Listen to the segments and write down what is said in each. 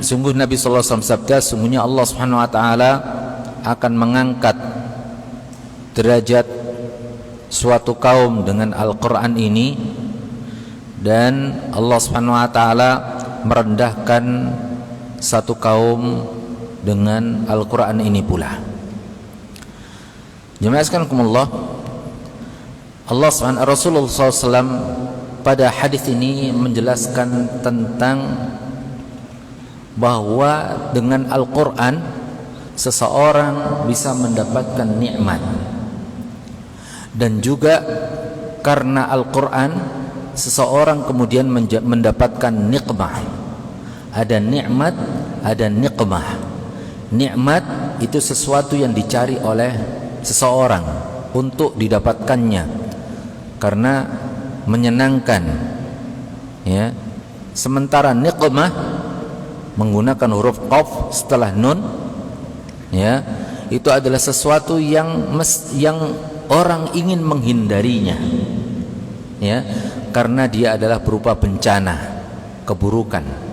Sungguh Nabi sallallahu alaihi wasallam sabda, sungguhnya Allah Subhanahu wa taala akan mengangkat derajat suatu kaum dengan Al-Qur'an ini, dan Allah Subhanahu wa taala merendahkan satu kaum dengan Al-Qur'an ini pula. Jemaah sekalian, Allah Subhanahu Rasulullah SAW pada hadis ini menjelaskan tentang bahwa dengan Al-Quran seseorang bisa mendapatkan nikmat, dan juga karena Al-Quran seseorang kemudian mendapatkan nikmah. Ada nikmat, ada nikmah. Nikmat itu sesuatu yang dicari oleh seseorang untuk didapatkannya karena menyenangkan, ya. Sementara nikmah menggunakan huruf qaf setelah nun, ya, itu adalah sesuatu yang orang ingin menghindarinya, ya, karena dia adalah berupa bencana, keburukan.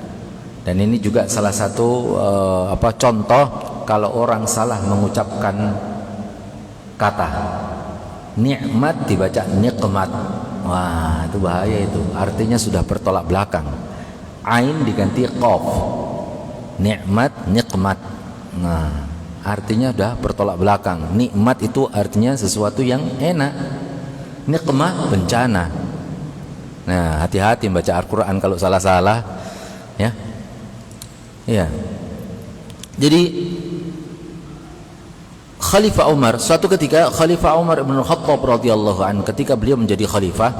Dan ini juga salah satu contoh kalau orang salah mengucapkan kata nikmat dibaca nikmat. Wah, itu bahaya itu. Artinya sudah bertolak belakang. Ain diganti qaf. Nikmat, nikmat. Nah, artinya sudah bertolak belakang. Nikmat itu artinya sesuatu yang enak. Nikmah bencana. Nah, hati-hati membaca Al-Qur'an kalau salah-salah, ya. Ya. Jadi Khalifah Umar, suatu ketika Khalifah Umar Ibn Khattab radhiyallahu anhu, ketika beliau menjadi khalifah,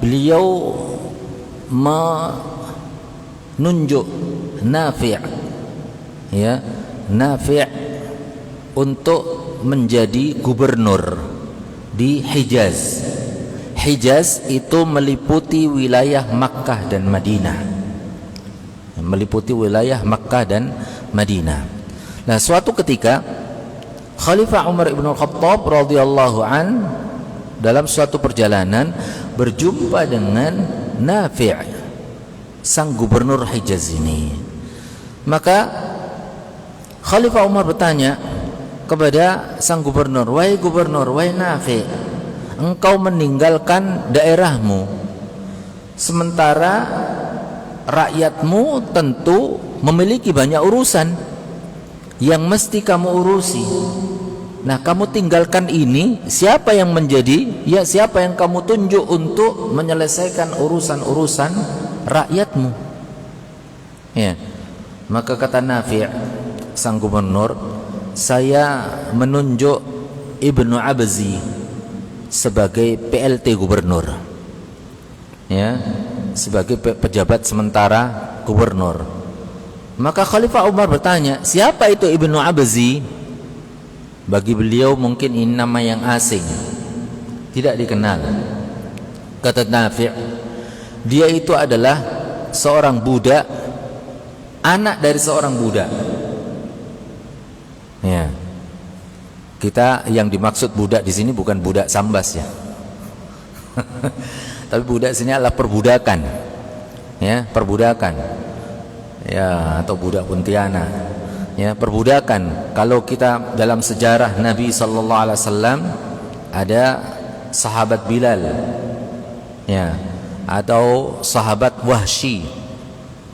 beliau menunjuk Nafi', ya, Nafi' untuk menjadi gubernur di Hijaz. Hijaz itu meliputi wilayah Makkah dan Madinah. Meliputi wilayah Makkah dan Madinah. Nah, suatu ketika Khalifah Umar Ibn Khattab radhiyallahu an dalam suatu perjalanan berjumpa dengan Nafi', sang gubernur Hijaz ini. Maka Khalifah Umar bertanya kepada sang gubernur, "Wahai gubernur, wahai Nafi', engkau meninggalkan daerahmu, sementara rakyatmu tentu memiliki banyak urusan yang mesti kamu urusi. Nah, kamu tinggalkan ini, siapa yang siapa yang kamu tunjuk untuk menyelesaikan urusan-urusan rakyatmu?" Ya. Maka kata Nafi', sang gubernur, "Saya menunjuk Ibnu Abzi sebagai PLT gubernur." Ya, sebagai pejabat sementara gubernur. Maka Khalifah Umar bertanya, "Siapa itu Ibnu Abzi?" Bagi beliau mungkin ini nama yang asing, tidak dikenal. Kata Nafi', dia itu adalah seorang budak, anak dari seorang budak. Ya. Kita yang dimaksud budak di sini bukan budak Sambas, ya. Tapi budak sini adalah perbudakan. Ya, perbudakan. Ya, atau budak Pontianak. Ya, perbudakan. Kalau kita dalam sejarah Nabi sallallahu alaihi wasallam ada sahabat Bilal. Ya, atau sahabat Wahsy.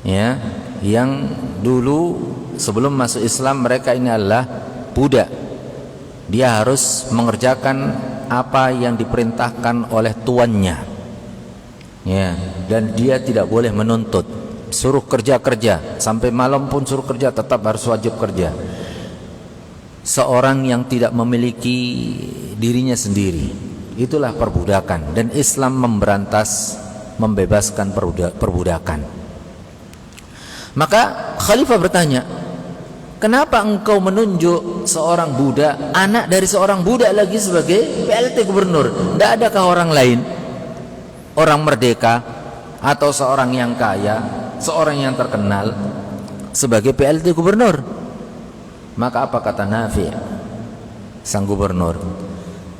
Ya, yang dulu sebelum masuk Islam mereka ini adalah budak. Dia harus mengerjakan apa yang diperintahkan oleh tuannya. Ya, dan dia tidak boleh menuntut. Suruh kerja sampai malam pun suruh kerja, tetap harus wajib kerja. Seorang yang tidak memiliki dirinya sendiri, itulah perbudakan, dan Islam membebaskan perbudakan. Maka Khalifah bertanya, "Kenapa engkau menunjuk seorang budak, anak dari seorang budak lagi sebagai PLT gubernur? Tidak adakah orang lain, orang merdeka atau seorang yang kaya, seorang yang terkenal sebagai PLT gubernur?" Maka apa kata Nafi', sang gubernur?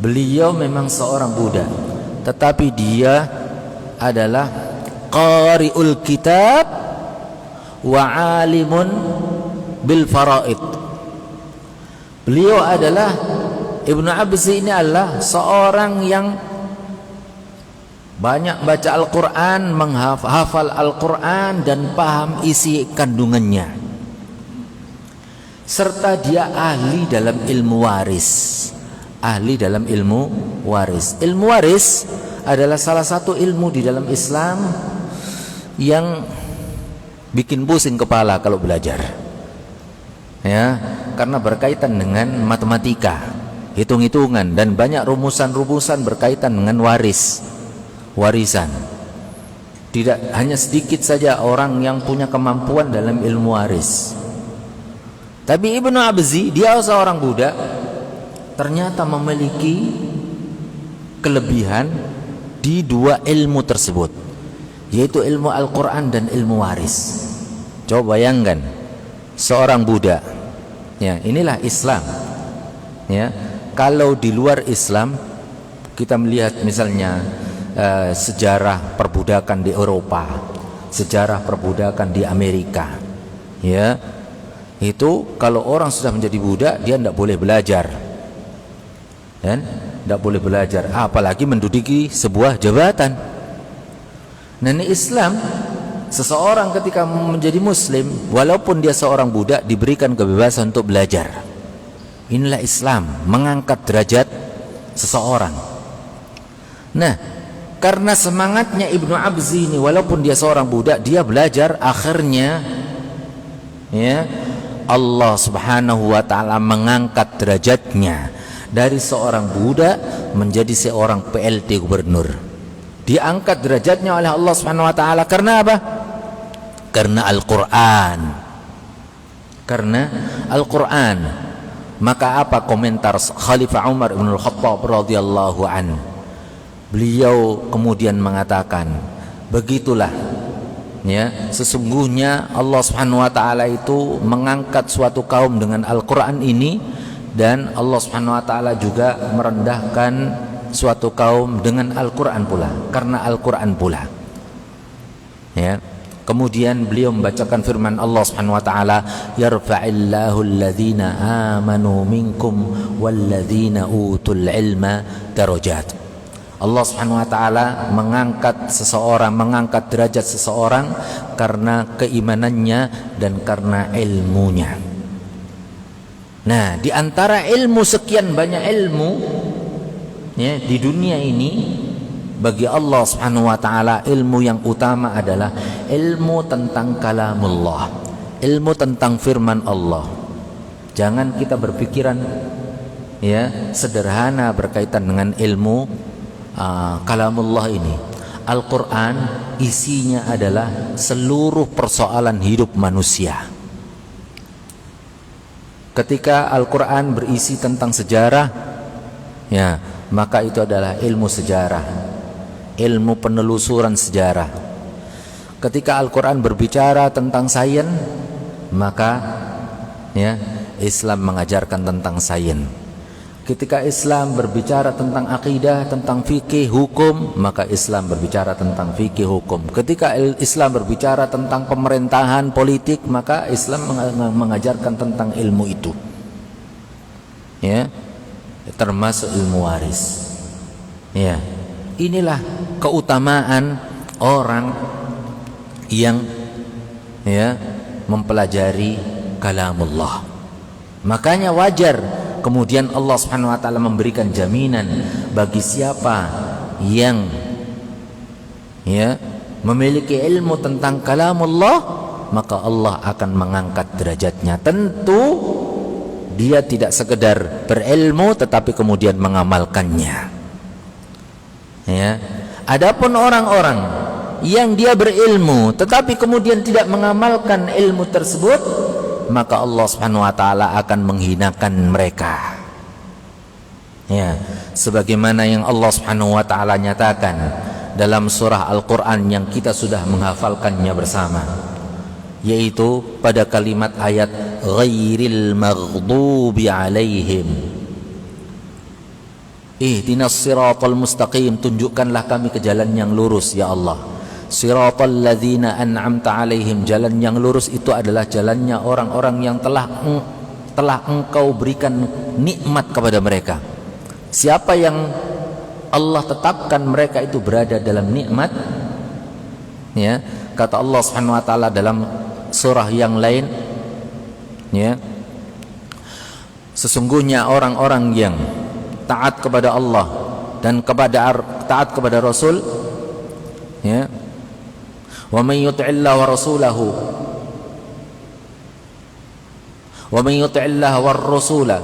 Beliau memang seorang budak, tetapi dia adalah qari'ul kitab wa alimun bil faraid. Beliau adalah Ibnu Abzi ini adalah seorang yang banyak baca Al-Quran, menghafal Al-Quran dan paham isi kandungannya, serta dia ahli dalam ilmu waris. Ahli dalam ilmu waris. Ilmu waris adalah salah satu ilmu di dalam Islam yang bikin pusing kepala kalau belajar, ya, karena berkaitan dengan matematika, hitung-hitungan, dan banyak rumusan-rumusan berkaitan dengan warisan. Tidak hanya sedikit saja orang yang punya kemampuan dalam ilmu waris. Tapi Ibnu Abzi, dia seorang budak, ternyata memiliki kelebihan di dua ilmu tersebut, yaitu ilmu Al-Quran dan ilmu waris. Coba bayangkan seorang budak, ya, inilah Islam, ya. Kalau di luar Islam kita melihat misalnya sejarah perbudakan di Eropa, sejarah perbudakan di Amerika, ya, itu kalau orang sudah menjadi budak dia tidak boleh belajar, dan tidak boleh belajar, apalagi menduduki sebuah jabatan. Nah, ini Islam, seseorang ketika menjadi muslim, walaupun dia seorang budak, diberikan kebebasan untuk belajar. Inilah Islam, mengangkat derajat seseorang. Nah, karena semangatnya Ibnu Abzi ini, walaupun dia seorang budak, dia belajar, akhirnya, ya, Allah Subhanahu wa ta'ala mengangkat derajatnya dari seorang budak menjadi seorang PLT gubernur. Diangkat derajatnya oleh Allah Subhanahu wa ta'ala karena apa? Karena Al-Quran. Karena Al-Quran. Maka apa komentar Khalifah Umar bin Al-Khattab radhiyallahu an? Beliau kemudian mengatakan, begitulah, ya, sesungguhnya Allah Subhanahu wa ta'ala itu mengangkat suatu kaum dengan Al-Quran ini, dan Allah Subhanahu wa ta'ala juga merendahkan suatu kaum dengan Al-Quran pula, karena Al-Quran pula, ya. Kemudian beliau membacakan firman Allah Subhanahu wa ta'ala, yarfa'illahu alladhina amanu minkum walladhina utul ilma darajat. Allah Subhanahu wa ta'ala mengangkat seseorang, mengangkat derajat seseorang karena keimanannya dan karena ilmunya. Nah, di antara ilmu, sekian banyak ilmu, ya, di dunia ini, bagi Allah Subhanahu wa ta'ala ilmu yang utama adalah ilmu tentang kalamullah, ilmu tentang firman Allah. Jangan kita berpikiran, ya, sederhana berkaitan dengan ilmu kalamullah ini. Al-Quran isinya adalah seluruh persoalan hidup manusia. Ketika Al-Quran berisi tentang sejarah, ya, maka itu adalah ilmu sejarah, ilmu penelusuran sejarah. Ketika Al-Quran berbicara tentang sains, maka, ya, Islam mengajarkan tentang sains. Ketika Islam berbicara tentang akidah, tentang fikih, hukum, maka Islam berbicara tentang fikih, hukum. Ketika Islam berbicara tentang pemerintahan, politik, maka Islam mengajarkan tentang ilmu itu, ya, termasuk ilmu waris. Ya, inilah keutamaan orang yang, ya, mempelajari kalamullah. Makanya wajar kemudian Allah Subhanahu wa ta'ala memberikan jaminan bagi siapa yang, ya, memiliki ilmu tentang kalamullah, maka Allah akan mengangkat derajatnya. Tentu dia tidak sekedar berilmu tetapi kemudian mengamalkannya, ya. Adapun orang-orang yang dia berilmu tetapi kemudian tidak mengamalkan ilmu tersebut, maka Allah Subhanahu wa ta'ala akan menghinakan mereka, ya, sebagaimana yang Allah Subhanahu wa ta'ala nyatakan dalam surah Al-Quran yang kita sudah menghafalkannya bersama, yaitu pada kalimat ayat ghairil maghdubi alaihim ihdinas siratal mustaqim, tunjukkanlah kami ke jalan yang lurus ya Allah. Siratal ladzina an'amta 'alaihim, jalan yang lurus itu adalah jalannya orang-orang yang telah engkau berikan nikmat kepada mereka. Siapa yang Allah tetapkan mereka itu berada dalam nikmat, ya, kata Allah Subhanahu wa taala dalam surah yang lain, ya, sesungguhnya orang-orang yang taat kepada Allah dan taat kepada Rasul, ya, wa man yuti'illah wa rasulahu wa man yuti'illah war rasula,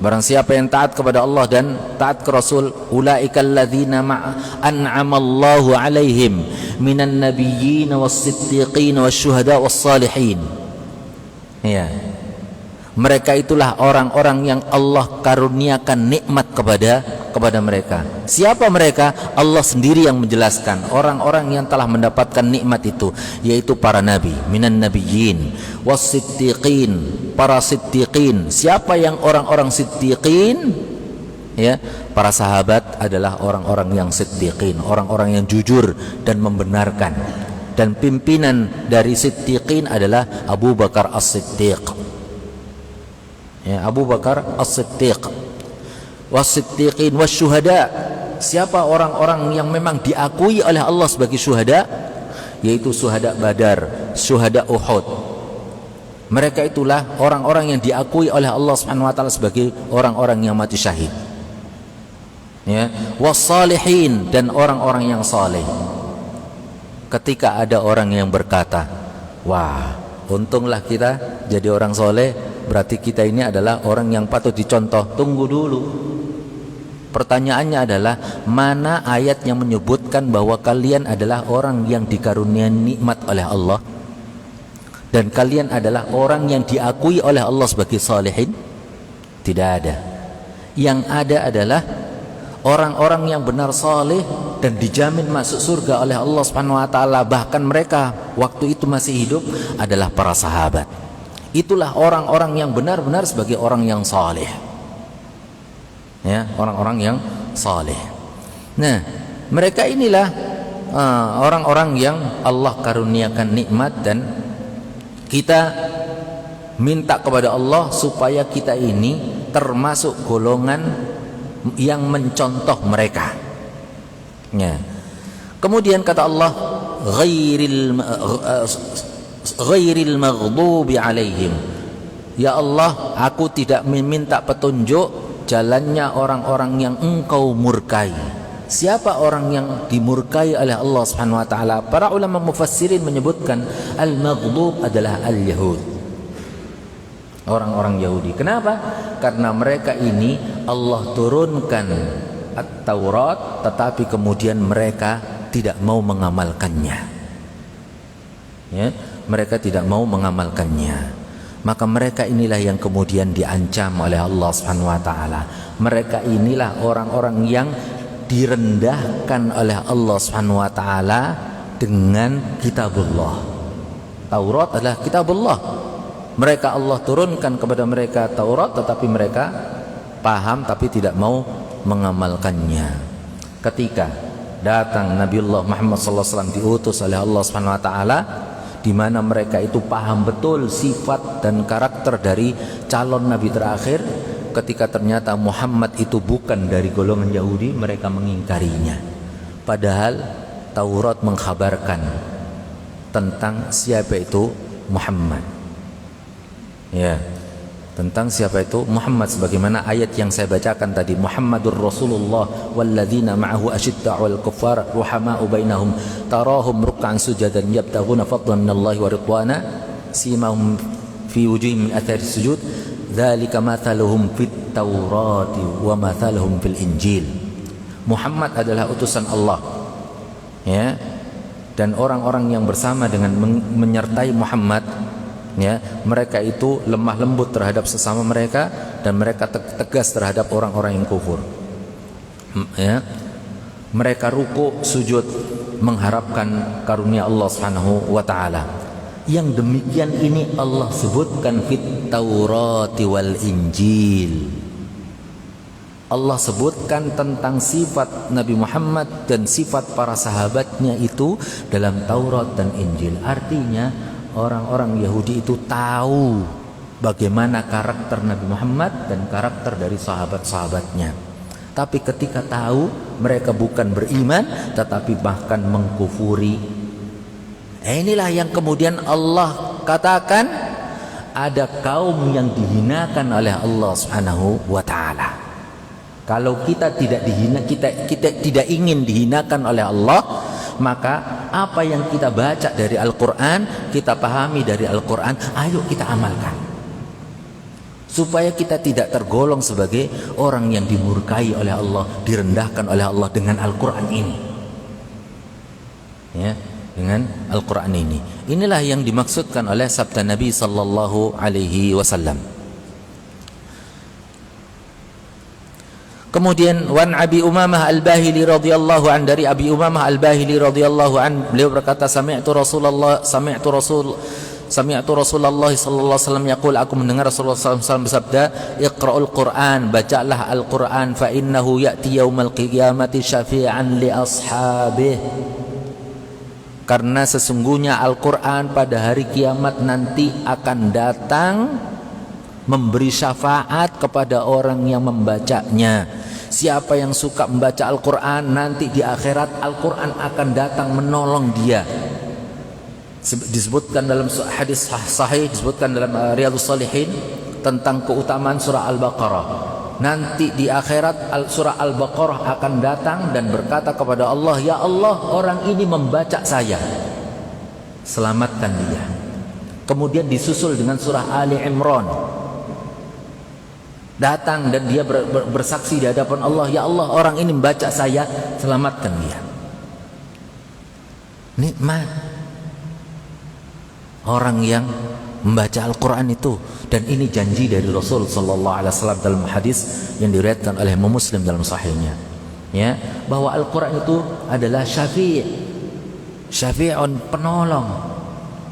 barang siapa yang taat kepada Allah dan taat ke Rasul, ulaikal ladzina an'amallahu 'alaihim minan nabiyyin was-siddiqin wasyuhada was-salihin. Ya. Mereka itulah orang-orang yang Allah karuniakan nikmat kepada mereka. Siapa mereka? Allah sendiri yang menjelaskan. Orang-orang yang telah mendapatkan nikmat itu, yaitu para nabi, minan nabiyyin was-siddiqin, para siddiqin. Siapa yang orang-orang siddiqin? Ya, para sahabat adalah orang-orang yang siddiqin, orang-orang yang jujur dan membenarkan. Dan pimpinan dari siddiqin adalah Abu Bakar As-Siddiq. Ya, Abu Bakar As-Siddiq. Was-siddiqin wasyuhada. Siapa orang-orang yang memang diakui oleh Allah sebagai syuhada? Yaitu syuhada Badar, syuhada Uhud. Mereka itulah orang-orang yang diakui oleh Allah Subhanahu wa taala sebagai orang-orang yang mati syahid. Ya, was-salihin, dan orang-orang yang saleh. Ketika ada orang yang berkata, wah, untunglah kita jadi orang soleh, berarti kita ini adalah orang yang patut dicontoh. Tunggu dulu. Pertanyaannya adalah, mana ayat yang menyebutkan bahwa kalian adalah orang yang dikaruniai nikmat oleh Allah dan kalian adalah orang yang diakui oleh Allah sebagai salihin? Tidak ada. Yang ada adalah orang-orang yang benar saleh dan dijamin masuk surga oleh Allah Subhanahu wa taala, bahkan mereka waktu itu masih hidup, adalah para sahabat. Itulah orang-orang yang benar-benar sebagai orang yang saleh. Ya, orang-orang yang saleh. Nah, mereka inilah orang-orang yang Allah karuniakan nikmat, dan kita minta kepada Allah supaya kita ini termasuk golongan yang mencontoh mereka. Ya. Kemudian kata Allah, ghairil maghdubi alaihim. Ya Allah, aku tidak meminta petunjuk jalannya orang-orang yang engkau murkai. Siapa orang yang dimurkai oleh Allah Subhanahu wa taala? Para ulama mufassirin menyebutkan al-maghdub adalah al-yahud, orang-orang Yahudi. Kenapa? Karena mereka ini Allah turunkan At-Taurat, tetapi kemudian mereka tidak mau mengamalkannya. Ya, mereka tidak mau mengamalkannya. Maka mereka inilah yang kemudian diancam oleh Allah Subhanahu wa taala. Mereka inilah orang-orang yang direndahkan oleh Allah Subhanahu wa taala dengan kitabullah. Taurat adalah kitabullah. Mereka Allah turunkan kepada mereka Taurat, tetapi mereka paham tapi tidak mau mengamalkannya. Ketika datang Nabiullah Muhammad SAW diutus oleh Allah Subhanahu wa taala, di mana mereka itu paham betul sifat dan karakter dari calon nabi terakhir, ketika ternyata Muhammad itu bukan dari golongan Yahudi, mereka mengingkarinya. Padahal Taurat mengkhabarkan tentang siapa itu Muhammad. Ya, tentang siapa itu Muhammad, sebagaimana ayat yang saya bacakan tadi, Muhammadur Rasulullah walladzina ma'ahu asyidda'u 'alal kuffar ruhama'u bainahum tarahum ruk'an sujadan yabtaghuna fadlan minallahi wa ridwana simahum fi wujuhihim min athari sujud dzalika mathaluhum fit taurati wa mathaluhum fil injil. Muhammad adalah utusan Allah, ya, dan orang-orang yang bersama dengan menyertai Muhammad, ya, mereka itu lemah lembut terhadap sesama mereka, dan mereka tegas terhadap orang-orang yang kufur. Ya, mereka ruku sujud mengharapkan karunia Allah Subhanahu wa taala. Yang demikian ini Allah sebutkan fit Taurati wal Injil. Allah sebutkan tentang sifat Nabi Muhammad dan sifat para sahabatnya itu dalam Taurat dan Injil. Artinya orang-orang Yahudi itu tahu bagaimana karakter Nabi Muhammad dan karakter dari sahabat-sahabatnya. Tapi ketika tahu, mereka bukan beriman tetapi bahkan mengkufuri. Inilah yang kemudian Allah katakan ada kaum yang dihinakan oleh Allah Subhanahu wa taala. Kalau kita tidak dihina, kita tidak ingin dihinakan oleh Allah, maka apa yang kita baca dari Al-Quran, kita pahami dari Al-Quran, ayo kita amalkan, supaya kita tidak tergolong sebagai orang yang dimurkai oleh Allah, direndahkan oleh Allah dengan Al-Quran ini. Ya, dengan Al-Quran ini. Inilah yang dimaksudkan oleh sabda Nabi sallallahu alaihi wasallam. Kemudian wan Abi Umamah Al-Bahili radhiyallahu an, dari Abi Umamah Al-Bahili radhiyallahu an, beliau berkata sami'tu Rasulullah sallallahu alaihi wasallam yaqul, aku mendengar Rasulullah sallallahu alaihi wasallam bersabda, iqra'ul Qur'an, bacalah Al-Qur'an, fa innahu ya'ti yaumal qiyamati syafi'an li ashabih, karena sesungguhnya Al-Qur'an pada hari kiamat nanti akan datang memberi syafaat kepada orang yang membacanya. Siapa yang suka membaca Al-Quran, nanti di akhirat Al-Quran akan datang menolong dia. Disebutkan dalam hadis sahih, disebutkan dalam Riyadhus Shalihin tentang keutamaan surah Al-Baqarah. Nanti di akhirat surah Al-Baqarah akan datang dan berkata kepada Allah, ya Allah, orang ini membaca saya, selamatkan dia. Kemudian disusul dengan surah Ali Imran, datang dan dia bersaksi di hadapan Allah, ya Allah, orang ini membaca saya, selamatkan dia. Nikmat orang yang membaca Al-Quran itu. Dan ini janji dari Rasul sallallahu alaihi wasallam dalam hadis yang diriwayatkan oleh Muslim dalam sahihnya, ya, bahwa Al-Quran itu adalah syafi'un, penolong.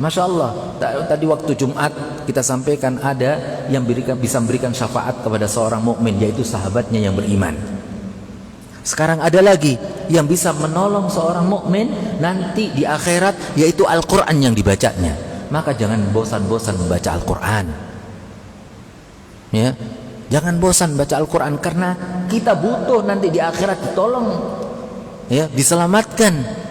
Masya Allah, tadi waktu Jumat kita sampaikan ada yang bisa memberikan syafaat kepada seorang mukmin, yaitu sahabatnya yang beriman. Sekarang ada lagi yang bisa menolong seorang mukmin nanti di akhirat, yaitu Al-Quran yang dibacanya. Maka jangan bosan-bosan membaca Al-Quran, ya, jangan bosan baca Al-Quran, karena kita butuh nanti di akhirat ditolong, ya, diselamatkan.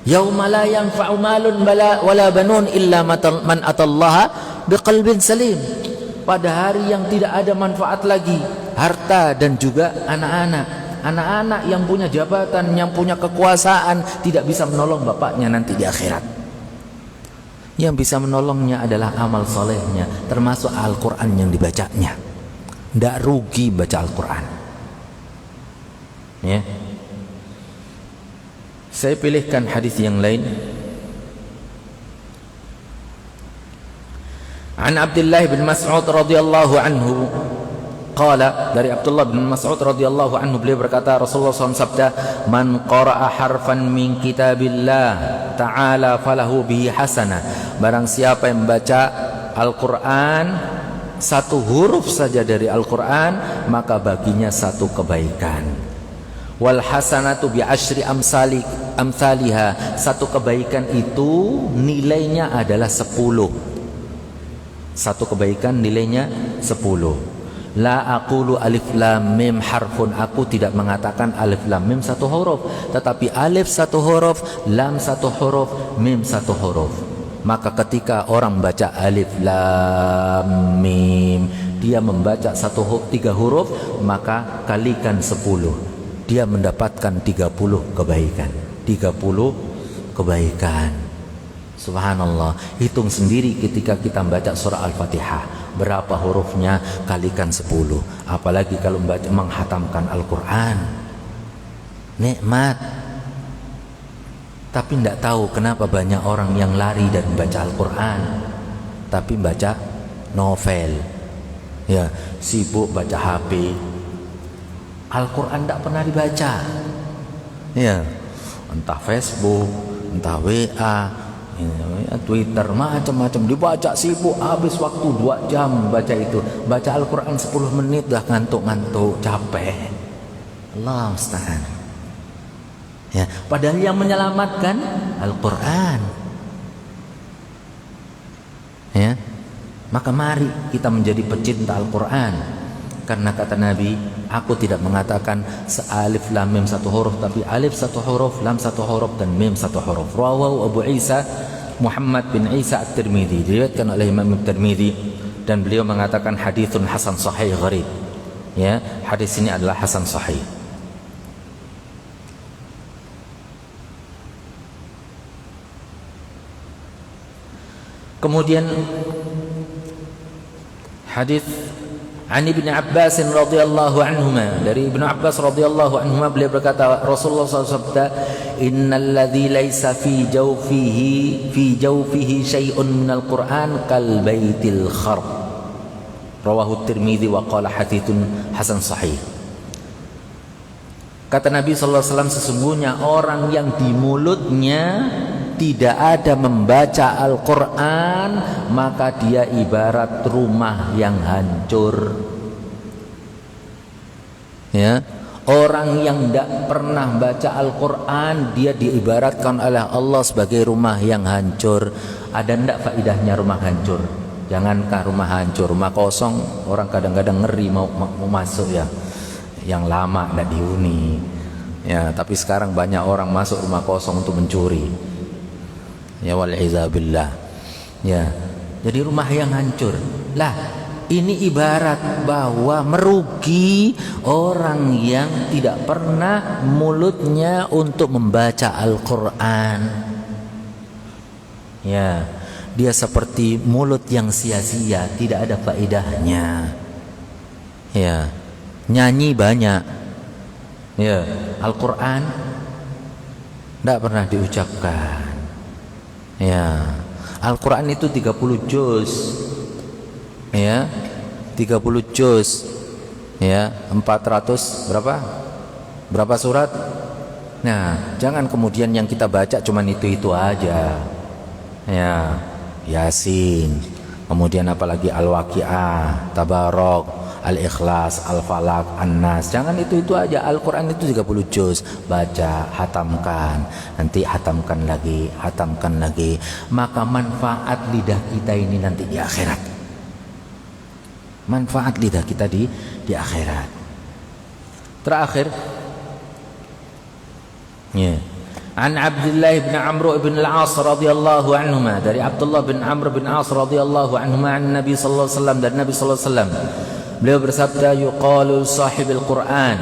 Yauma la yanfa'u malun wala banun illa man atallaha biqalbin salim. Pada hari yang tidak ada manfaat lagi harta dan juga anak-anak. Anak-anak yang punya jabatan, yang punya kekuasaan tidak bisa menolong bapaknya nanti di akhirat. Yang bisa menolongnya adalah amal solehnya, termasuk Al-Quran yang dibacanya. Tidak rugi baca Al-Quran, ya. Saya pilihkan hadis yang lain. An Abdullah bin Mas'ud radhiyallahu anhu qala, dari Abdullah bin Mas'ud radhiyallahu anhu, beliau berkata, Rasulullah SAW sabda, man qara'a harfan min kitabillah ta'ala falahu bihi hasanah, barang siapa yang membaca Al-Quran, satu huruf saja dari Al-Quran, maka baginya satu kebaikan. Wal hasanatu bi asyri amsalihha, satu kebaikan itu nilainya adalah 10. Satu kebaikan nilainya 10. La aqulu alif lam mim harfun, aku tidak mengatakan alif lam mim satu huruf, tetapi alif satu huruf, lam satu huruf, mim satu huruf. Maka ketika orang membaca alif lam mim, dia membaca tiga huruf, maka kalikan 10, dia mendapatkan 30 kebaikan. 30 kebaikan. Subhanallah. Hitung sendiri ketika kita membaca surah Al-Fatihah, berapa hurufnya, kalikan 10. Apalagi kalau menghatamkan Al-Quran. Nikmat. Tapi tidak tahu kenapa banyak orang yang lari dan membaca Al-Quran, tapi membaca novel, ya, sibuk baca HP. Al-Quran tidak pernah dibaca, ya, entah Facebook, entah WA, ya, Twitter, macam-macam dibaca, sibuk, habis waktu 2 jam baca itu. Baca Al-Quran 10 menit dah ngantuk-ngantuk, capek. Allah musta'an. Ya, padahal yang menyelamatkan Al-Quran. Ya, maka mari kita menjadi pecinta Al-Quran. Karena kata Nabi, aku tidak mengatakan sealif lam mim satu huruf, tapi alif satu huruf, lam satu huruf, dan mim satu huruf. Rawahu Abu Isa Muhammad bin Isa At-Tirmidzi, diriwayatkan oleh Imam At-Tirmidzi, dan beliau mengatakan haditsun hasan sahih gharib. Ya, hadis ini adalah hasan sahih. Kemudian hadis An Ibnu Abbas radhiyallahu anhuma, dari Ibnu Abbas radhiyallahu anhuma, beliau berkata, Rasulullah SAW bersabda, innal ladzi laisa fi jawfihi syai'un minal Qur'an kal baitil kharb. Rawahu Tirmidzi wa qala haditsun hasan sahih. Kata Nabi sallallahu alaihi wasallam, sesungguhnya orang yang di mulutnya tidak ada membaca Al-Quran, maka dia ibarat rumah yang hancur. Ya, orang yang tidak pernah baca Al-Quran, dia diibaratkan oleh Allah sebagai rumah yang hancur. Ada ndak faidahnya rumah hancur? Jangankah rumah hancur, rumah kosong, orang kadang-kadang ngeri mau masuk ya. Yang lama ndak dihuni. Ya, tapi sekarang banyak orang masuk rumah kosong untuk mencuri. Ya wal'izabillah. Ya, jadi rumah yang hancur. Lah, ini ibarat bahwa merugi orang yang tidak pernah mulutnya untuk membaca Al-Quran. Ya, dia seperti mulut yang sia-sia, tidak ada faedahnya. Ya, nyanyi banyak. Ya, Al-Quran tidak pernah diucapkan. Ya, Al-Quran itu 30 juz. Ya, 30 juz. Ya, 400 berapa? Berapa surat? Nah, jangan kemudian yang kita baca cuman itu-itu aja. Ya, Yasin. Kemudian apalagi Al-Waqi'ah, Tabarok, Al-Ikhlas, Al-Falaq, An-Nas. Jangan itu aja. Al-Quran itu 30 juz. Baca, hatamkan, nanti hatamkan lagi, hatamkan lagi. Maka manfaat lidah kita ini nanti di akhirat. Manfaat lidah kita di akhirat. Terakhir, ya, An Abdullah bin Amr bin Al-As radhiyallahu anhuma, dari Abdullah bin Amr bin As radhiyallahu anhuma, an Nabi sallallahu alaihi wasallam, dan Nabi sallallahu alaihi wasallam beliau bersabda, yuqalu sahibul Quran,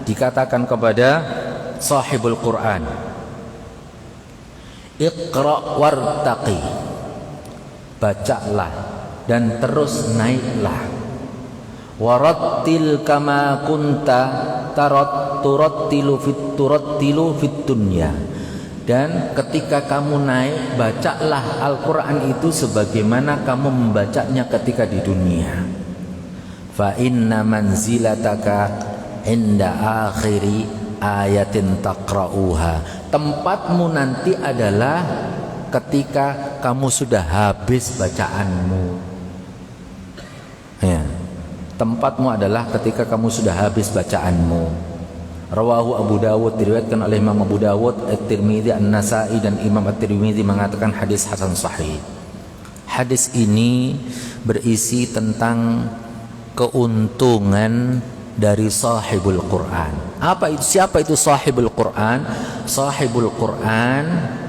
dikatakan kepada sahibul Quran, iqra wartaqi, bacalah dan terus naiklah, warattil kama kunta turattilu fit dunya, dan ketika kamu naik, bacalah Al-Quran itu sebagaimana kamu membacanya ketika di dunia. Fa inna manzilataka inda akhiri ayatin taqra'uha, tempatmu nanti adalah ketika kamu sudah habis bacaanmu. Ya, tempatmu adalah ketika kamu sudah habis bacaanmu. Rawahu Abu Dawud, diriwayatkan oleh Imam Abu Dawud, At-Tirmidzi, An-Nasa'i, dan Imam At-Tirmidzi mengatakan hadis hasan sahih. Hadis ini berisi tentang keuntungan dari sahibul Quran. Siapa itu sahibul Quran? Sahibul Quran,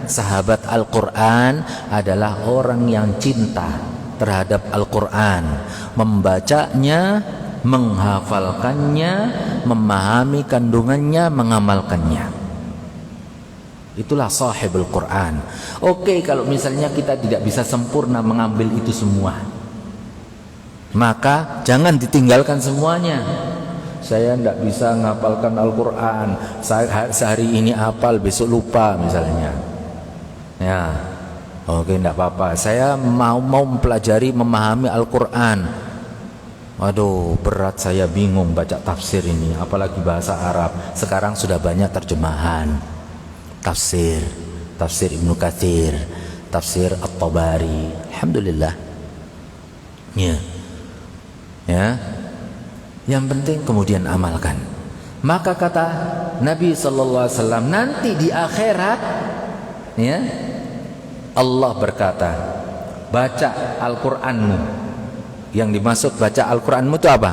sahabat Al-Quran, adalah orang yang cinta terhadap Al-Quran, membacanya, menghafalkannya, memahami kandungannya, mengamalkannya. Itulah sahibul Quran. Oke, kalau misalnya kita tidak bisa sempurna mengambil itu semua, maka jangan ditinggalkan semuanya. Saya tidak bisa menghafalkan Al-Quran, sehari ini hafal, besok lupa misalnya. Ya, oke, tidak apa-apa. Saya mau mempelajari, memahami Al-Quran. Waduh, berat, saya bingung baca tafsir ini, apalagi bahasa Arab. Sekarang sudah banyak terjemahan tafsir Ibnu Katsir, tafsir At-Tabari. Alhamdulillah. Ya. Ya. Yang penting kemudian amalkan. Maka kata Nabi sallallahu alaihi wasallam, nanti di akhirat ya, Allah berkata, baca Al-Qur'anmu. Yang dimaksud baca Al-Qur'anmu itu apa?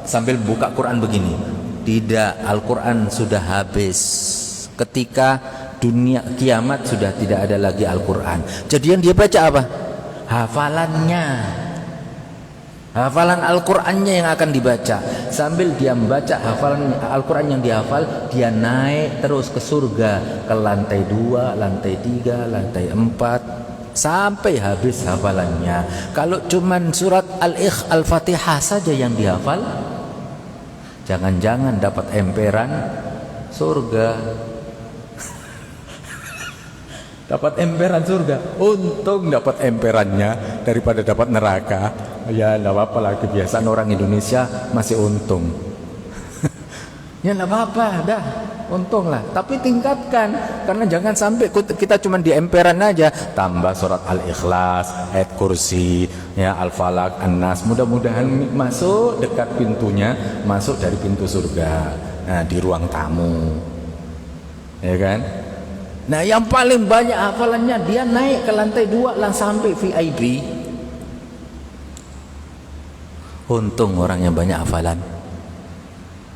Sambil buka Quran begini. Tidak, Al-Quran sudah habis. Ketika dunia kiamat sudah tidak ada lagi Al-Quran. Jadi yang dia baca apa? Hafalannya. Hafalan Al-Qurannya yang akan dibaca. Sambil dia membaca hafalan Al-Quran yang dihafal, dia naik terus ke surga, ke lantai 2, lantai 3, lantai 4, sampai habis hafalannya. Kalau cuman surat Al-Fatihah saja yang dihafal, jangan-jangan dapat emperan surga. Dapat emperan surga. Untung dapat emperannya daripada dapat neraka. Ya enggak apa-apa lah, kebiasaan orang Indonesia masih untung. Ya enggak apa-apa, dah untung lah. Tapi tingkatkan, karena jangan sampai kita cuma di emperan aja. Tambah surat Al-Ikhlas, ayat kursi, ya Al-Falaq, An-Nas. Mudah-mudahan masuk dekat pintunya, masuk dari pintu surga. Nah, di ruang tamu. Ya kan? Nah, yang paling banyak hafalannya dia naik ke lantai 2 langsung sampai VIP. Untung orang yang banyak hafalan.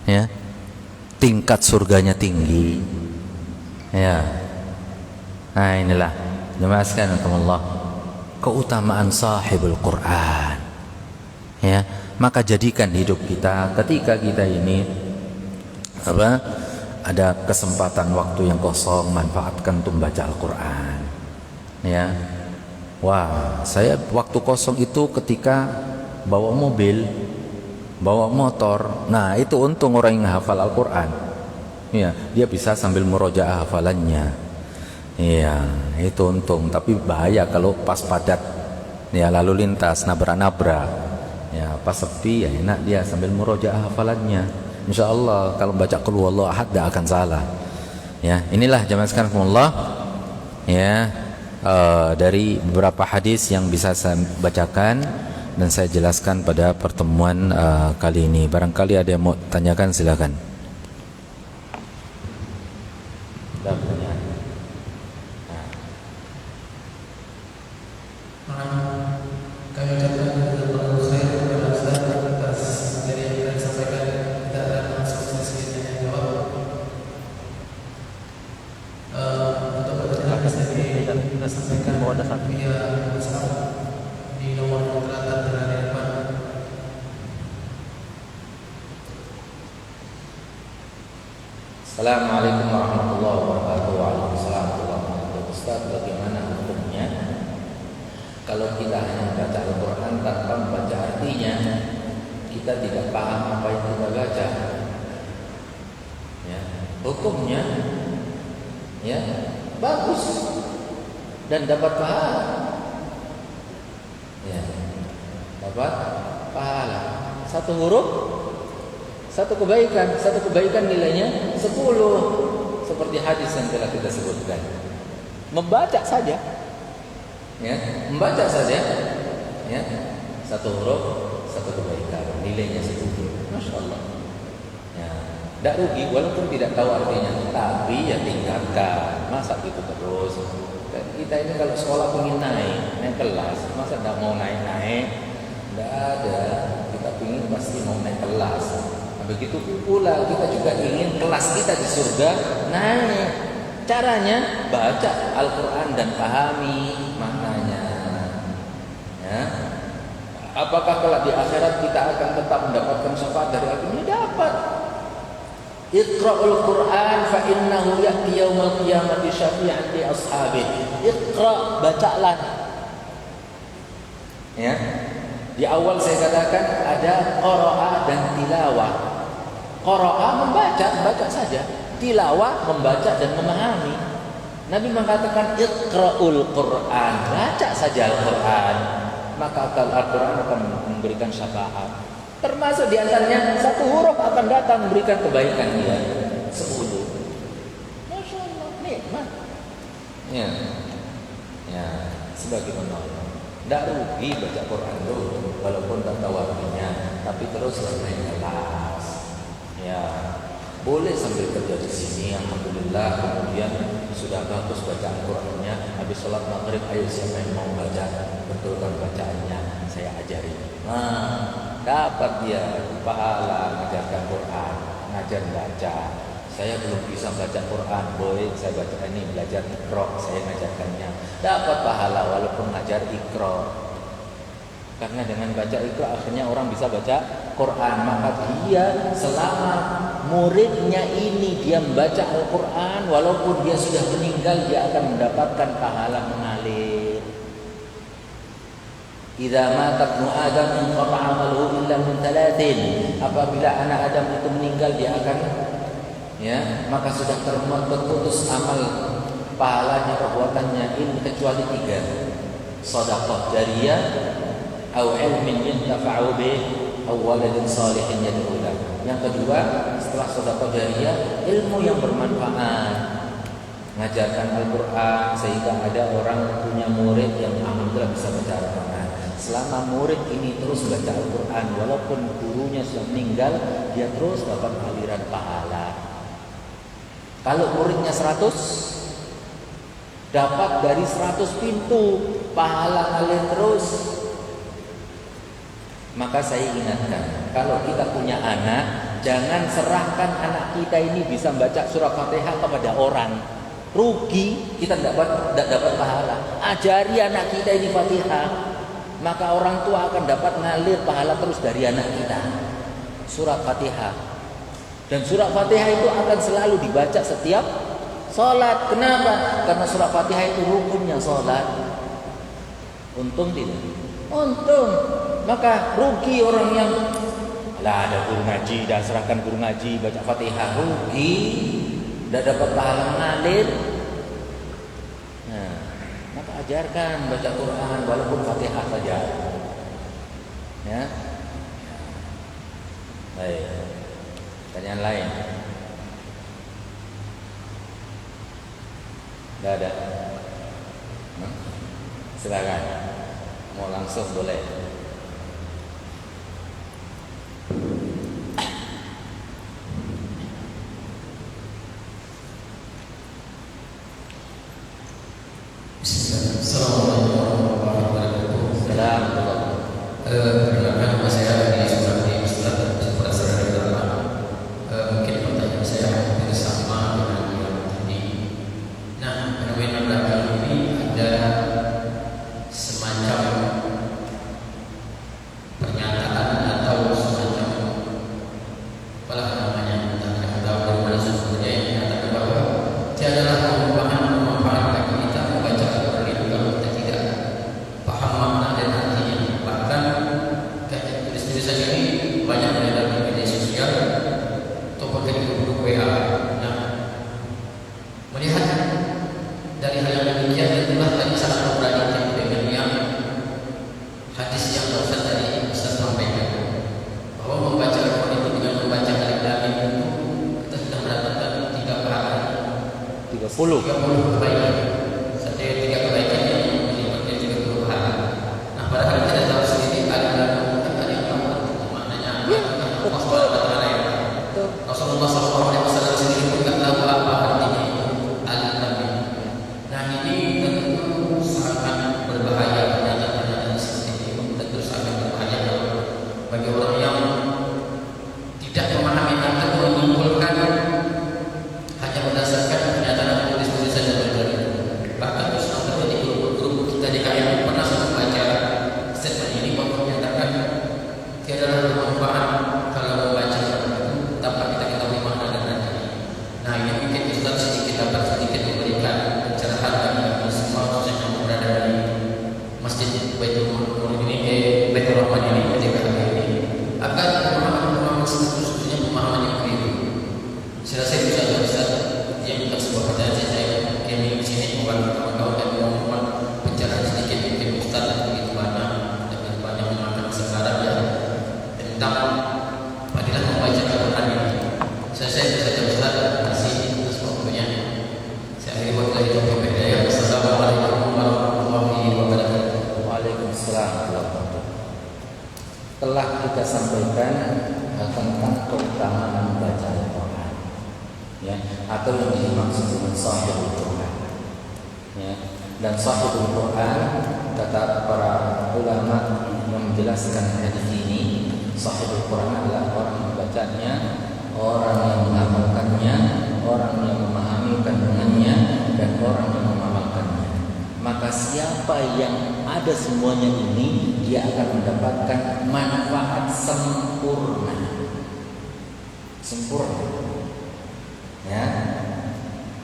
Ya. Tingkat surganya tinggi. Ya. Nah, inilah jemaah sekalian Allah, keutamaan sahibul Quran. Ya, maka jadikan hidup kita ketika kita ini ada kesempatan waktu yang kosong, manfaatkan untuk membaca Al-Quran. Ya. Wah, saya waktu kosong itu ketika bawa mobil, bawa motor. Nah, itu untung orang yang hafal Al-Quran. Ya, dia bisa sambil murojaah hafalannya. Iya, itu untung. Tapi bahaya kalau pas padat, ya lalu lintas, nabrak-nabrak. Ya, pas sepi ya enak dia sambil murojaah hafalannya. Insya Allah kalau baca Qul huwallahu ahad tidak akan salah. Ya, inilah jamaah sekalian Allah. Ya, dari beberapa hadis yang bisa saya bacakan dan saya jelaskan pada pertemuan kali ini. Barangkali ada yang mau tanyakan, silakan. Assalamualaikum warahmatullahi wabarakatuh. Waalaikumsalam warahmatullahi wabarakatuh. Ustaz, bagaimana hukumnya kalau kita hanya baca Al-Quran tanpa membaca artinya, kita tidak paham apa yang kita baca? Ya, hukumnya ya bagus dan dapat pahala. Ya, dapat pahala. Satu huruf satu kebaikan nilainya 10, seperti hadis yang telah kita sebutkan. Membaca saja, ya, membaca saja, ya, satu huruf, satu kebaikan, nilainya 10. Masya Allah. Ya, tidak rugi walaupun tidak tahu artinya, tapi ya tingkatkan. Masa gitu terus? Kita ini kalau sekolah ingin naik kelas, masa tidak mau naik? Tidak ada. Kita ingin pasti mau naik kelas. Begitu pula kita juga ingin kelas kita di surga naik. Caranya baca Al-Quran dan pahami maknanya. Ya. Apakah kelak di akhirat kita akan tetap mendapatkan syafaat dari Al-Quran? Dapat. Iqra'ul Quran fa innahu ya'ti yaumal qiyamati syafi'an li ashabihi. Iqra', bacalah. Ya. Di awal saya katakan ada qira'ah dan tilawah. Qira'ah membaca saja, tilawah membaca dan memahami. Nabi mengatakan iqra'ul Quran, baca saja Al-Quran, maka Al-Quran akan memberikan syafaat. Termasuk di antaranya satu huruf akan datang memberikan kebaikan dia 10. Masya Allah, nikmat. Ya. Ya. sebagai menolong. Tidak rugi baca Quran itu walaupun tak tahu artinya, tapi terus sampai kelas. Ya, boleh sambil kerja di sini, alhamdulillah. Kemudian sudah bagus bacaan Qurannya. Habis sholat maghrib, ayo siapa yang mau baca, betulkan bacaannya, saya ajari. Nah, dapat dia pahala mengajarkan Quran, ngajar baca. Saya belum bisa baca Quran, boleh saya baca ini, belajar Iqra, saya ngajarkannya. Dapat pahala walaupun ngajar Iqra. Karena dengan baca Iqra akhirnya orang bisa baca Quran. Maka dia selama muridnya ini dia membaca Al-Quran, walaupun dia sudah meninggal, dia akan mendapatkan pahala mengalir. Idza mata ibnu Adam inqata 'amaluhu illa min thalathin. Apabila anak Adam itu meninggal, dia akan maka sudah terputus amal pahalanya, perbuatannya ini kecuali 3. Shadaqah jariyah, au ilmin yantafa'u bih, au waladin shalihin yad'u lahu. Yang kedua, setelah shadaqah jariyah, ilmu yang bermanfaat. Mengajarkan Al-Qur'an sehingga ada orang punya murid yang alhamdulillah bisa baca Al-Qur'an. Selama murid ini terus baca Al-Qur'an walaupun gurunya sudah meninggal, dia terus dapat aliran pahala. Kalau muridnya 100, dapat dari 100 pintu pahala ngalir terus. Maka saya ingatkan, kalau kita punya anak, jangan serahkan anak kita ini bisa baca surah Fatihah kepada orang. Rugi, kita tidak dapat pahala. Ajari anak kita ini Fatihah, maka orang tua akan dapat ngalir pahala terus dari anak kita. Surah Fatihah. Dan surah Fatihah itu akan selalu dibaca setiap sholat. Kenapa? Karena surah Fatihah itu rukunnya sholat. Untung tidak? Untung. Maka rugi orang yang lah ada guru ngaji, dah serahkan guru ngaji baca Fatihah, rugi, tidak dapat pahala mengalir. Nah, maka ajarkan baca Quran walaupun Fatihah saja. Ya. Baik. Pertanyaan lain? Tidak ada. Silakan. Mau langsung boleh. Assalamualaikum warahmatullahi wabarakatuh. Perkenalkan nama saya Adi Sumardi Ustaz Superasar dari Dharma. Mungkin pertanyaan saya hampir sama dengan yang tadi. Nah, fenomena belakang ini ada semacam pernyataan atau semacam apalah namanya, entah tahu dari mana sumbernya, yang menyatakan bahwa tiadalah perubahan memanfaatkan kita membaca Al-Quran itu kalau kita tidak paham makna dan artinya. Bahkan tulis-tulisan ini banyak beredar di media sosial atau pakai di grup WA. Nah, melihat dari hal yang demikian, itulah tadi sangat memperhatikan dengan yang hadis yang Ustaz tadi Ustaz sampaikan, bahwa membaca Al-Quran itu dengan membaca alif lam mim itu kita sudah mendapatkan 3 pahala, 30 kebaikan. Setiap 3 kebaikan yang melibatkan 30 pahala. Nah, padahal kita tahu sendiri alif lam mim itu ada yang tahu maknanya apa, Allah Subhanahu wa taala ya. Rasulullah SAW sendiri pun tidak tahu apa artinya alif lam mim. Nah, ini tentu sangat berbahaya pernyataan-pernyataan seperti itu, tentu sangat berbahaya bagi orang yang tidak memahami atau menyimpulkan hanya berdasarkan pernyataan atau tulis-tulisan yang beredar itu. Bahkan sampai di grup kita di KM pernah saya membaca statement ini bahwa menyatakan tiadalah bermanfaat kalau membaca itu tanpa kita ketahui makna dan artinya. Nah, ini mungkin Ustaz sedikit memberikan pencerahan bagi semua khususnya yang berada di Masjid Baitul Ma'mur ini, Baitul Rahman ini ketika hari ini, agar pemahaman khususnya pemahaman yang keliru. Saya rasa itu saja Ustaz yang kita sebuah pertanyaan saya kami di sini bukan kawan-kawan dan mohon pencerahan sedikit mungkin Ustaz begitu banyak dan banyak memakan sekarang ya tentang fadilah membaca Al-Quran ini. Saya itu saja Ustaz. Terima kasih atas waktunya. Saya akhiri waktu itu. Assalamualaikum warahmatullahi wabarakatuh. telah kita sampaikan tentang keutamaan membaca Al-Quran, ya, atau yang dimaksud dengan Sahihul Quran, ya. Dan Sahihul Quran, kata para ulama yang menjelaskan hadis ini, Sahihul Quran adalah orang yang membacanya, orang yang mengamalkannya, orang yang memahami kandungannya, dan orang yang mengamalkannya. Maka siapa yang ada semuanya ini, dia akan mendapatkan manfaat sempurna. Sempurna. Ya.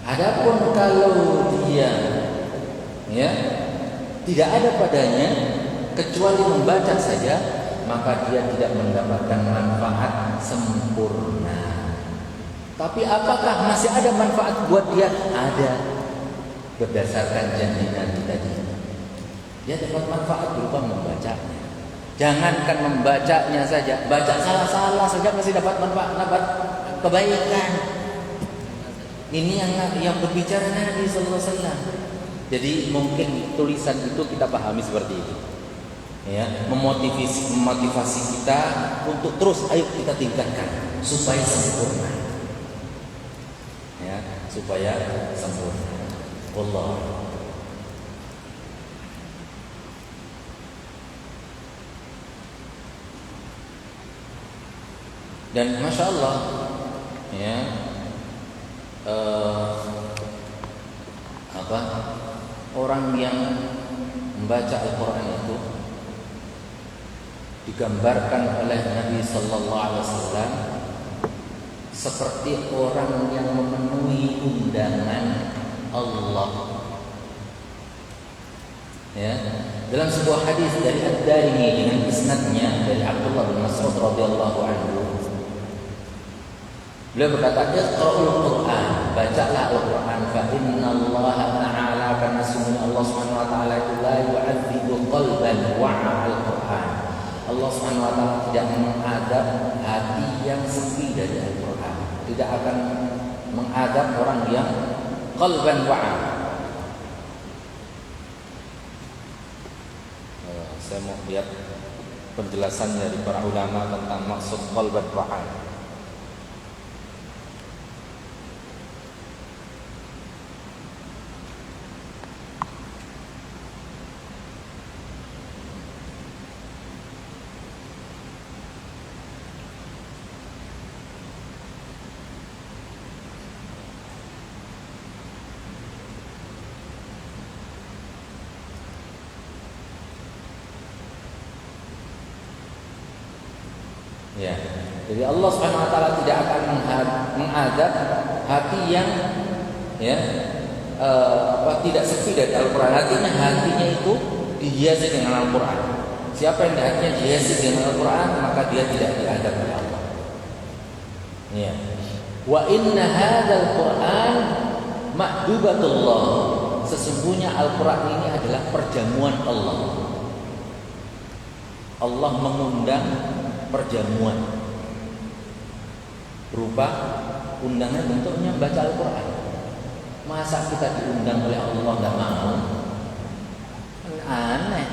Adapun kalau dia, ya, tidak ada padanya kecuali membaca saja, maka dia tidak mendapatkan manfaat sempurna. Tapi apakah masih ada manfaat buat dia? Ada. Berdasarkan janji Nabi tadi, dia dapat manfaat berupa membacanya. Jangankan membacanya saja, baca salah-salah saja masih dapat manfaat, dapat kebaikan. Ini yang berbicara Nabi Sallallahu Alaihi Wasallam. Jadi mungkin tulisan itu kita pahami seperti itu, ya, memotivasi kita untuk terus, ayo kita tingkatkan supaya sempurna, ya, supaya sempurna. Allah. Dan masya Allah, ya, orang yang membaca Al-Quran itu digambarkan oleh Nabi Sallallahu Alaihi Wasallam seperti orang yang memenuhi undangan Allah. Ya, dalam sebuah hadis dari Ad-Darimi dengan isnadnya dari Abdullah bin Mas'ud radhiyallahu anhu, beliau berkata, "Iqra'ul Qur'an, bacalah Al-Qur'an, fa innallaha ta'ala, karena sungguh Allah Subhanahu wa taala itu la yu'adzibu qalban wa'a al-Qur'an." Allah Subhanahu wa taala tidak mengadab hati yang sepi dari Al-Qur'an, tidak akan mengadab orang yang qalban wa'a. Saya mau lihat penjelasan dari para ulama tentang maksud qalban wa'a. Ya, jadi Allah Subhanahu wa taala tidak akan mengadab hati yang, ya, tidak sepi dari Al-Qur'an. Hatinya itu dihiasi dengan Al-Qur'an. Siapa yang hatinya dihiasi dengan Al-Qur'an, maka dia tidak diadab oleh Allah. Ya. Wa inna hadzal Qur'an ma'dubatullah. Sesungguhnya Al-Qur'an ini adalah perjamuan Allah. Allah mengundang perjamuan berupa undangan, bentuknya baca Al-Quran. Masa kita diundang oleh Allah nggak mau? Aneh.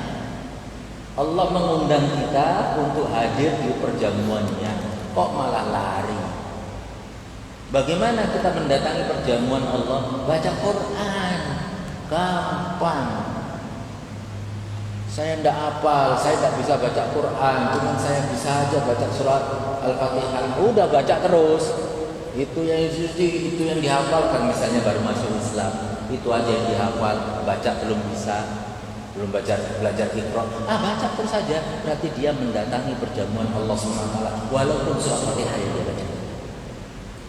Allah mengundang kita untuk hadir di perjamuannya, kok malah lari? Bagaimana kita mendatangi perjamuan Allah? Baca Quran, gampang. Saya tidak hafal, saya tidak bisa baca Quran, cuma saya bisa aja baca surat Al-Fatihah. Udah baca terus. Itu yang dihafalkan, misalnya baru masuk Islam, itu aja yang dihafal, baca belum bisa, belum belajar Iqra. Baca terus saja, berarti dia mendatangi perjamuan Allah Subhanahu wa taala walaupun surat Fatihah yang dia baca.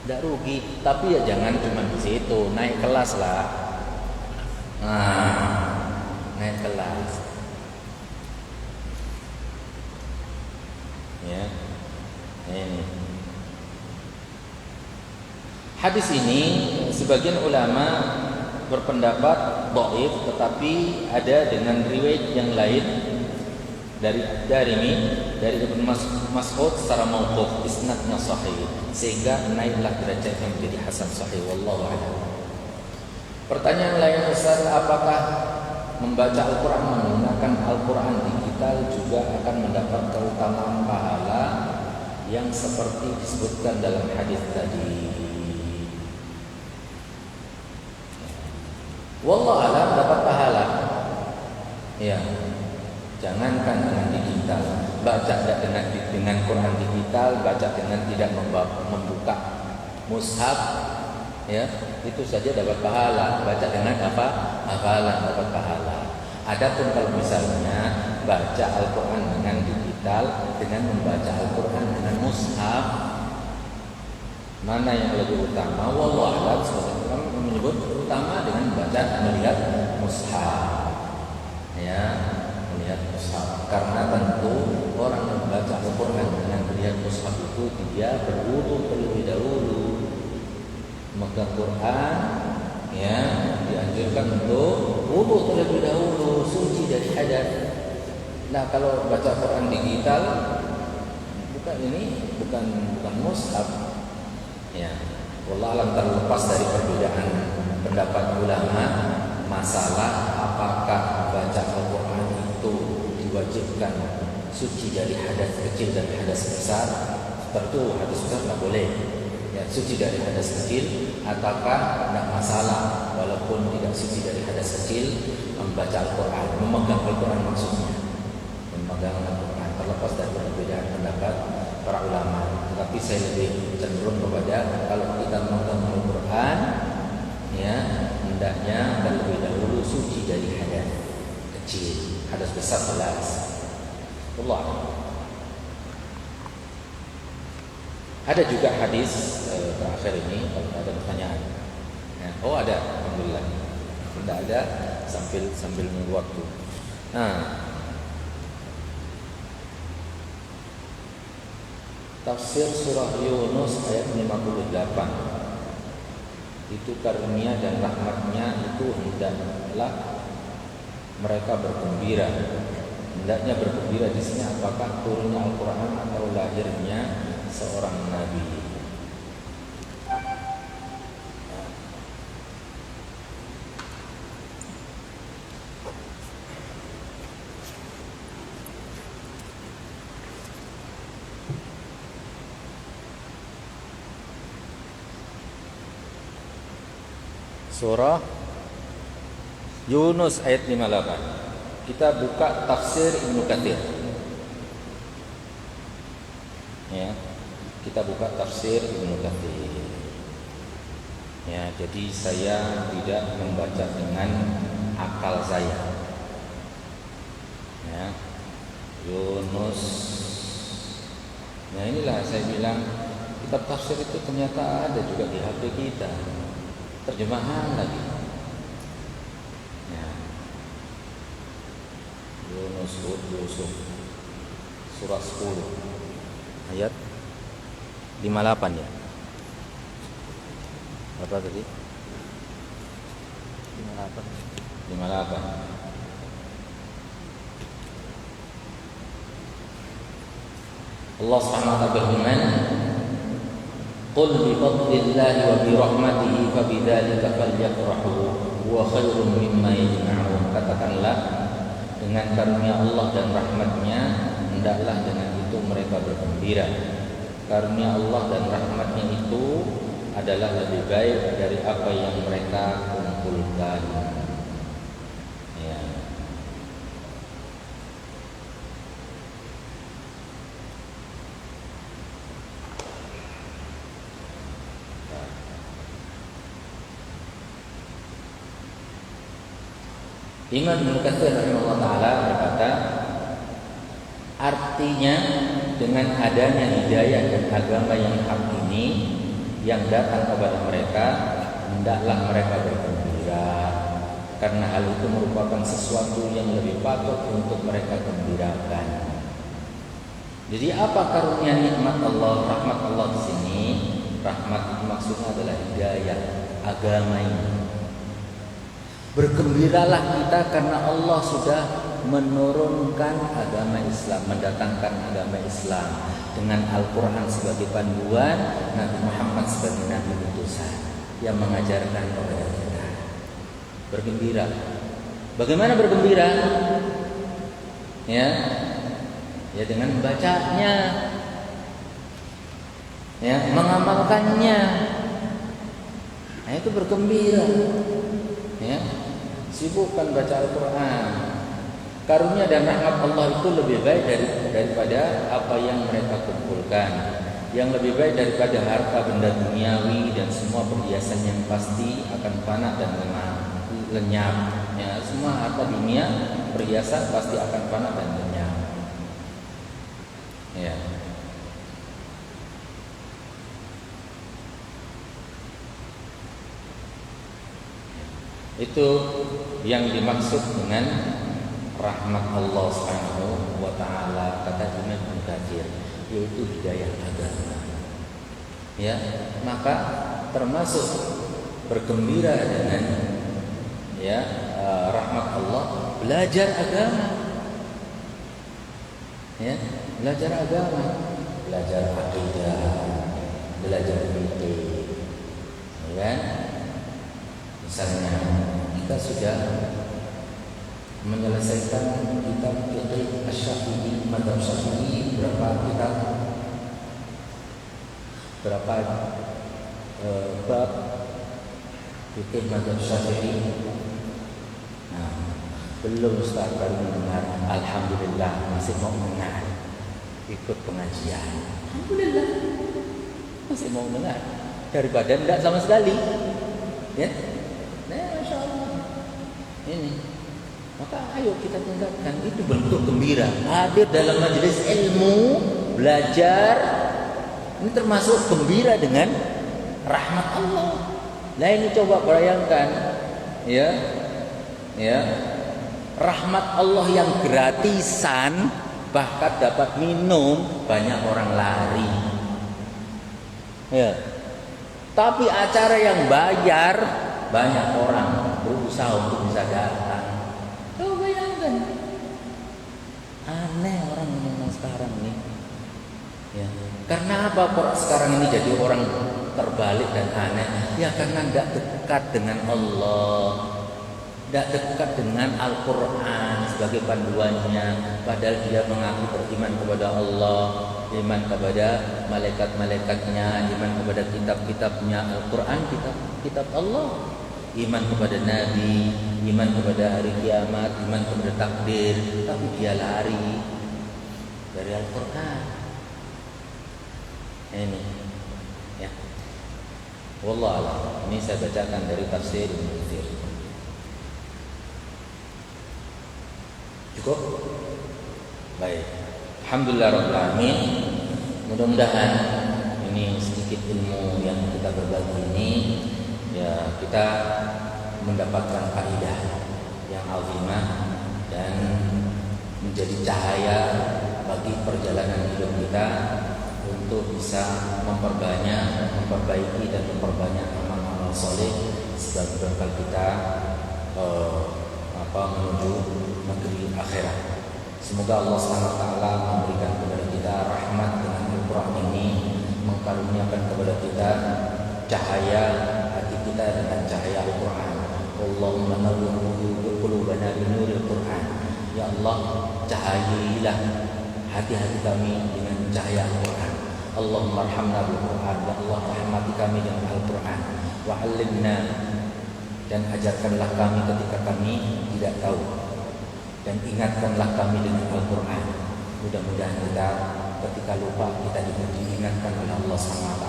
Tidak rugi, tapi ya jangan cuma di situ, naik kelas lah. Naik kelas. Ya, ini hadis ini sebagian ulama berpendapat dhaif, tetapi ada dengan riwayat yang lain dari Darimi, dari Ibnu Mas'ud secara mauquf, isnadnya sahih, sehingga naiklah derajatnya menjadi hasan sahih. Wallahu a'lam. Pertanyaan lain, Ustaz, apakah membaca Al-Quran, menggunakan Al-Quran digital juga akan mendapat keutamaan pahala yang seperti disebutkan dalam hadis tadi. Wallahu a'lam, dapat pahala. Ya, jangankan dengan digital, baca dengan Quran digital, baca dengan tidak membuka mushaf, ya, itu saja dapat pahala. Baca dengan apa? Hafalan dapat pahala. Adapun kalau misalnya baca Al-Quran dengan digital dengan membaca Al-Quran dengan mushaf, mana yang lebih utama? Wallahu a'lam. Sebagian menyebut utama dengan membaca, melihat mushaf, ya, melihat mushaf. Karena tentu orang yang membaca Al-Quran dengan melihat mushaf itu dia berwudu terlebih dahulu. Memegang Quran, ya, dianjurkan untuk wudu terlebih dahulu, suci dari hadas. Nah, kalau baca Quran digital, bukan mushaf, ya. Wallahu a'lam, terlepas dari perbedaan pendapat ulama masalah apakah baca Al-Quran itu diwajibkan suci dari hadas kecil dan hadas besar. Tentu hadas besar tidak boleh, ya, suci dari hadas kecil, ataukah tidak masalah walaupun tidak suci dari hadas kecil membaca Al-Quran, memegang Al-Quran maksudnya, memegang Al-Quran, terlepas dari perbedaan pendapat para ulama. Tetapi saya lebih cenderung kepada kalau kita memegang Al-Quran, ya, hendaknya terlebih dahulu suci dari hadas kecil, hadas besar jelas. Allah. Ada juga hadis terakhir ini, kalau ada pertanyaan. Ya. Oh ada, alhamdulillah. Tidak ada, sambil menunggu waktu. Nah, tafsir surah Yunus ayat 58. Itu karunia dan rahmatnya itu hendaklah mereka bergembira. Hendaknya bergembira di sini apakah turunnya Al-Quran atau lahirnya seorang nabi? Surah Yunus ayat 58. Kita buka tafsir Ibnu Katsir. Ya, kita buka tafsir Ibnu Katsir. Ya, jadi saya tidak membaca dengan akal saya. Ya, Yunus. Nah, inilah saya bilang kitab tafsir itu ternyata ada juga di HP kita. Terjemahan lagi. Ya. Yunus Yusuf surah 10 ayat 58 ya. Berapa tadi? 58. Allah Subhanahu wa ta'ala berfirman, "Qul bi fadlillahi wa bi rahmatihi fa bidzalika falyafrahu huwa khairum mimma yajma'un." Katakanlah, dengan karunia Allah dan rahmatnya hendaklah dengan itu mereka bergembira. Karunia Allah dan rahmatnya itu adalah lebih baik dari apa yang mereka kumpulkan. Ya. Imam Ibnu Katsir rahimahullah taala berkata, artinya dengan adanya hidayah dan agama yang hak ini yang datang kepada mereka, hendaklah mereka bergembira, karena hal itu merupakan sesuatu yang lebih patut untuk mereka gembirakan. Jadi apa karunia nikmat Allah, rahmat Allah di sini? Rahmat itu maksudnya adalah hidayah agama ini. Bergembiralah kita karena Allah sudah menurunkan agama Islam, mendatangkan agama Islam dengan Al-Quran sebagai panduan, Nabi Muhammad sebagai Nabi utusan yang mengajarkan kepada kita. Bergembira Bagaimana bergembira? Ya, ya dengan membacanya, ya, mengamalkannya. Nah, itu bergembira. Ya, sibukkan baca Al-Quran. Karunia dan rahmat Allah itu lebih baik daripada apa yang mereka kumpulkan. Yang lebih baik daripada harta benda duniawi dan semua perhiasan yang pasti akan fana dan lenyap. Ya, semua harta dunia, perhiasan pasti akan fana dan lenyap. Ya. Itu yang dimaksud dengan rahmat Allah Subhanahu wa taala, kata Imam Ibnu Katsir, yaitu hidayah agama. Ya, maka termasuk bergembira dengan ya rahmat Allah, belajar agama. Ya, belajar agama, belajar akidah, belajar fikih. Ya kan? Misalnya kita sudah menyelesaikan kitab fikih Asy-Syafi'i, mazhab Syafi'i, berapa kitab? Berapa bab fikih mazhab Syafi'i? Nah, belum Ustaz, baru mendengar. Alhamdulillah, masih mau mendengar. Ikut pengajian. Alhamdulillah, masih mau mendengar. Daripada tidak sama sekali. Ya. Nah, Masya Allah. Ini. Maka ayo kita tingkatkan. Itu bentuk gembira. Hadir dalam majelis ilmu, belajar. Ini termasuk gembira dengan rahmat Allah. Nah, ini coba bayangkan, ya, ya, rahmat Allah yang gratisan, bahkan dapat minum, banyak orang lari. Ya. Tapi acara yang bayar, banyak orang berusaha untuk bisa datang. Coba bayangkan. Aneh orang memang sekarang nih. Ya. Karena apa kok sekarang ini jadi orang terbalik dan aneh? Ya karena tidak dekat dengan Allah, tidak dekat dengan Al-Quran sebagai panduannya. Padahal dia mengaku beriman kepada Allah, iman kepada malaikat-malaikatnya, iman kepada kitab-kitabnya. Al-Quran kitab Allah, iman kepada Nabi, iman kepada hari kiamat, iman kepada takdir. Tapi dia lari dari Al-Quran. Ini, ya. Wallahu a'lam. Ini saya bacakan dari tafsir Ibnu Katsir. Cukup? Baik. Alhamdulillah rabbil alamin. Mudah-mudahan ini sedikit ilmu yang kita berbagi ini, ya, kita mendapatkan kaidah yang azimah dan menjadi cahaya bagi perjalanan hidup kita untuk bisa memperbaiki dan memperbanyak amal-amal soleh sebagai bekal kita menuju negeri akhirat. Semoga Allah SWT memberikan kepada kita rahmat dengan Al-Quran ini, mengkaruniakan kepada kita cahaya hati kita dengan cahaya Al-Quran. Allahumma nawwir qulubana binuril Quran. Ya Allah, cahayailah hati-hati kami dengan cahaya Al-Quran. Allahumma arhamna bil Quran. Ya Allah, rahmati kami dengan Al-Quran. Wa 'allimna, dan ajarkanlah kami ketika kami tidak tahu, dan ingatkanlah kami dengan Al-Quran. Mudah-mudahan kita ketika lupa kita diingatkan oleh Allah SWT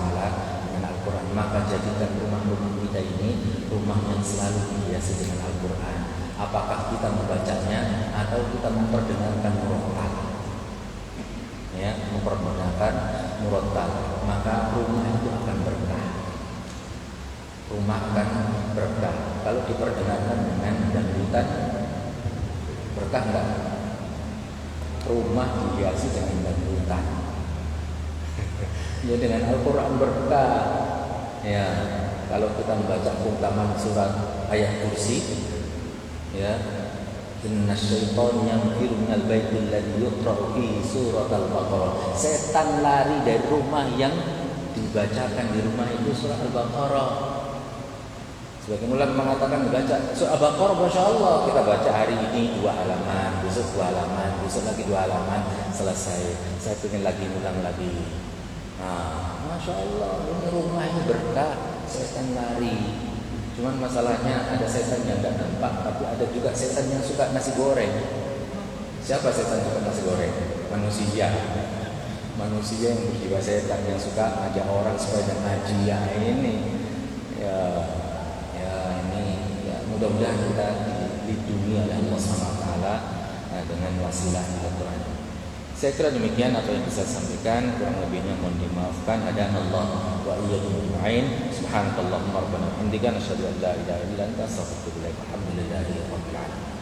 dengan Al-Quran. Maka jadikan rumah-rumah kita ini rumah yang selalu dihiasi dengan Al-Quran. Apakah kita membacanya atau kita memperdengarkan murattal, ya, memperdengarkan murattal, maka rumah itu akan berkah. Rumah akan berkah. Kalau diperdengarkan dengan dangdutan, berkah enggak? Rumah dihiasi dengan dangdutan. Ya, dengan Al-Quran berkah. Ya, kalau kita membaca keutamaan surat ayat kursi, ya, inna syaitan yanfiru minal baitil ladzi yuqra'u fihi surat al-Baqarah. Setan lari dari rumah yang dibacakan di rumah itu surat Al-Baqarah. Sebagian ulama mengatakan baca surah Al-Baqarah, masya Allah kita baca hari ini 2 halaman, besok 2 halaman, besok lagi 2 halaman, selesai. Saya pengen lagi ulang lagi. Nah, masya Allah, ini rumah ini berkah, setan lari. Cuman masalahnya ada setan yang tidak nampak, tapi ada juga setan yang suka nasi goreng. Siapa setan yang suka nasi goreng? Manusia yang berjiwa setan, yang suka ngajak orang supaya ngaji. Ya ini, mudah-mudahan kita dilindungi oleh Allah SWT dengan wasilah Al-Quran. Saya kira demikian apa yang bisa saya sampaikan, kurang lebihnya mohon dimaafkan. Hadanallah wa iyyakum ajma'in. Subhanakallahumma rabbana wa bihamdika, nasyhadu an la ilaha illa anta, astaghfiruka wa atubu ilaik. Alhamdulillahi rabbil alamin.